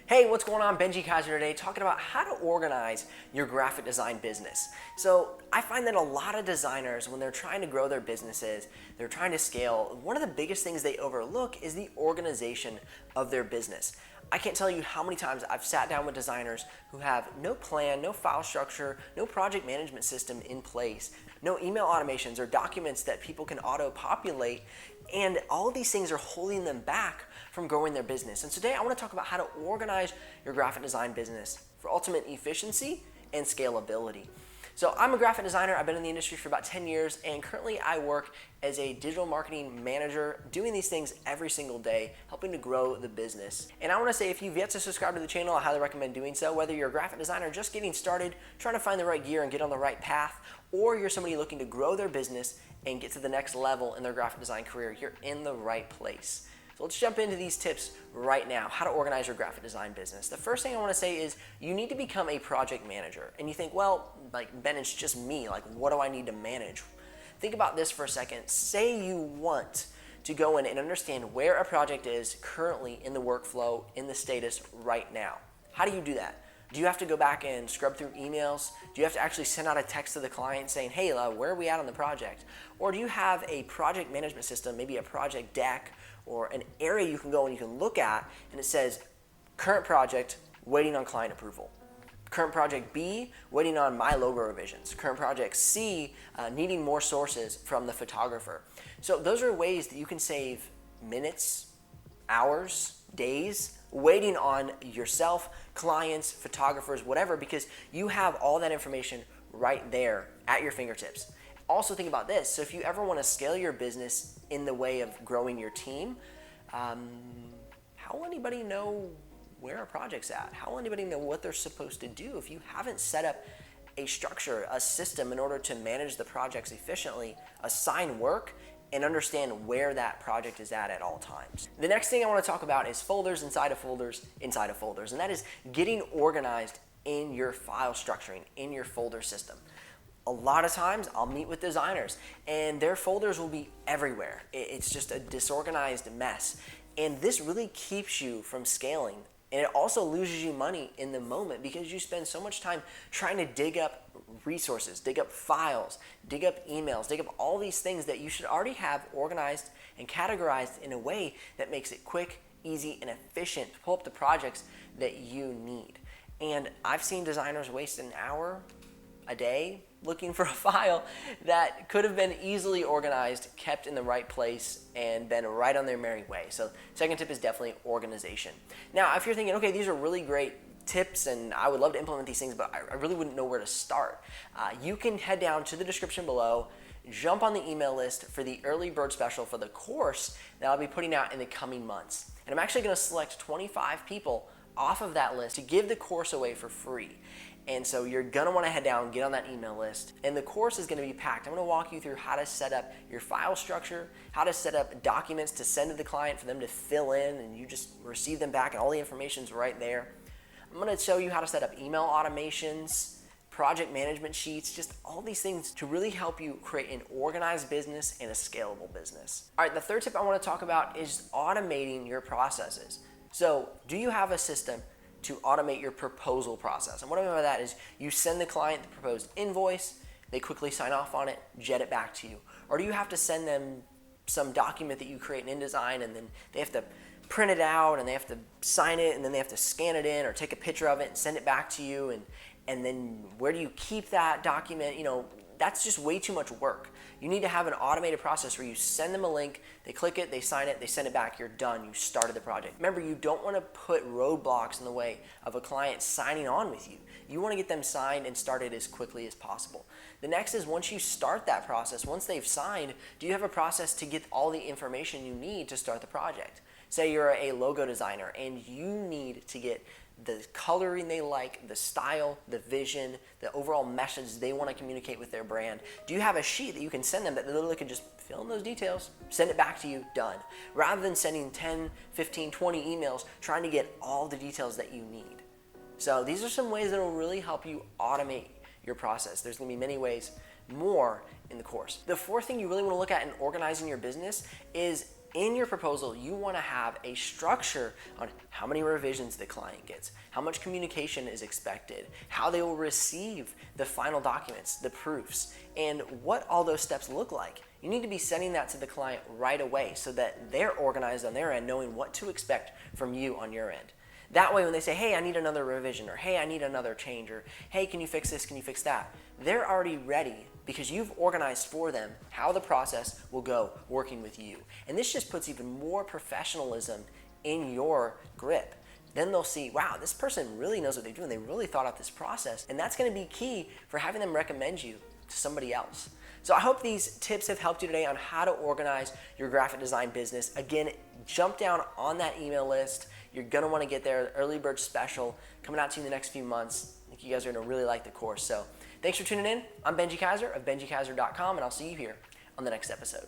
Hey, what's going on? Benji Kaiser today, talking about how to organize your graphic design business. So I find that a lot of designers, when they're trying to grow their businesses, they're trying to scale, one of the biggest things they overlook is the organization of their business. I can't tell you how many times I've sat down with designers who have no plan, no file structure, no project management system in place, no email automations or documents that people can auto-populate, and all of these things are holding them back from growing their business. And today I want to talk about how to organize your graphic design business for ultimate efficiency and scalability. So I'm a graphic designer. I've been in the industry for about 10 years, and currently I work as a digital marketing manager, doing these things every single day, helping to grow the business. And I want to say, if you've yet to subscribe to the channel, I highly recommend doing so. Whether you're a graphic designer just getting started, trying to find the right gear and get on the right path, or you're somebody looking to grow their business and get to the next level in their graphic design career, you're in the right place. So let's jump into these tips right now, how to organize your graphic design business. The first thing I want to say is you need to become a project manager. And you think, well, like Ben, it's just me. Like, what do I need to manage? Think about this for a second. Say you want to go in and understand where a project is currently in the workflow, in the status right now. How do you do that? Do you have to go back and scrub through emails? Do you have to actually send out a text to the client saying, hey, where are we at on the project? Or do you have a project management system, maybe a project deck, or an area you can go and you can look at, and it says, current project, waiting on client approval. Current project B, waiting on my logo revisions. Current project C, needing more sources from the photographer. So those are ways that you can save minutes, hours, days, waiting on yourself, clients, photographers, whatever, because you have all that information right there at your fingertips. Also think about this. So if you ever want to scale your business in the way of growing your team, how will anybody know where a project's at? How will anybody know what they're supposed to do if you haven't set up a structure, a system in order to manage the projects efficiently, assign work, and understand where that project is at all times? The next thing I want to talk about is folders inside of folders inside of folders, and that is getting organized in your file structuring, in your folder system. A lot of times I'll meet with designers and their folders will be everywhere. It's just a disorganized mess. And this really keeps you from scaling. And it also loses you money in the moment because you spend so much time trying to dig up resources, dig up files, dig up emails, dig up all these things that you should already have organized and categorized in a way that makes it quick, easy, and efficient to pull up the projects that you need. And I've seen designers waste an hour a day looking for a file that could have been easily organized, kept in the right place, and been right on their merry way. So second tip is definitely organization. Now, if you're thinking, okay, these are really great tips and I would love to implement these things, but I really wouldn't know where to start, you can head down to the description below, jump on the email list for the early bird special for the course that I'll be putting out in the coming months. And I'm actually going to select 25 people off of that list to give the course away for free. And so you're gonna wanna head down, get on that email list, and the course is gonna be packed. I'm gonna walk you through how to set up your file structure, how to set up documents to send to the client for them to fill in, and you just receive them back, and all the information's right there. I'm gonna show you how to set up email automations, project management sheets, just all these things to really help you create an organized business and a scalable business. All right, the third tip I wanna talk about is automating your processes. So do you have a system to automate your proposal process? And what I mean by that is you send the client the proposed invoice, they quickly sign off on it, jet it back to you. Or do you have to send them some document that you create in InDesign, and then they have to print it out and they have to sign it, and then they have to scan it in or take a picture of it and send it back to you, and then where do you keep that document? You know, that's just way too much work. You need to have an automated process where you send them a link, they click it, they sign it, they send it back, you're done, you started the project. Remember, you don't want to put roadblocks in the way of a client signing on with you. You want to get them signed and started as quickly as possible. The next is, once you start that process, once they've signed, do you have a process to get all the information you need to start the project? Say you're a logo designer and you need to get the coloring they like, the style, the vision, the overall message they want to communicate with their brand. Do you have a sheet that you can send them that they literally can just fill in those details, send it back to you, done? Rather than sending 10, 15, 20 emails trying to get all the details that you need. So these are some ways that will really help you automate your process. There's going to be many ways more in the course. The fourth thing you really want to look at in organizing your business is in your proposal, you want to have a structure on how many revisions the client gets, how much communication is expected, how they will receive the final documents, the proofs, and what all those steps look like. You need to be sending that to the client right away so that they're organized on their end, knowing what to expect from you on your end. That way when they say, hey, I need another revision, or hey, I need another change, or hey, can you fix this, can you fix that? They're already ready because you've organized for them how the process will go working with you. And this just puts even more professionalism in your grip. Then they'll see, wow, this person really knows what they're doing. They really thought out this process. And that's gonna be key for having them recommend you to somebody else. So I hope these tips have helped you today on how to organize your graphic design business. Again, jump down on that email list. You're gonna wanna get there. Early bird special coming out to you in the next few months. I think you guys are gonna really like the course. So thanks for tuning in. I'm Benji Kaiser of BenjiKaiser.com, and I'll see you here on the next episode.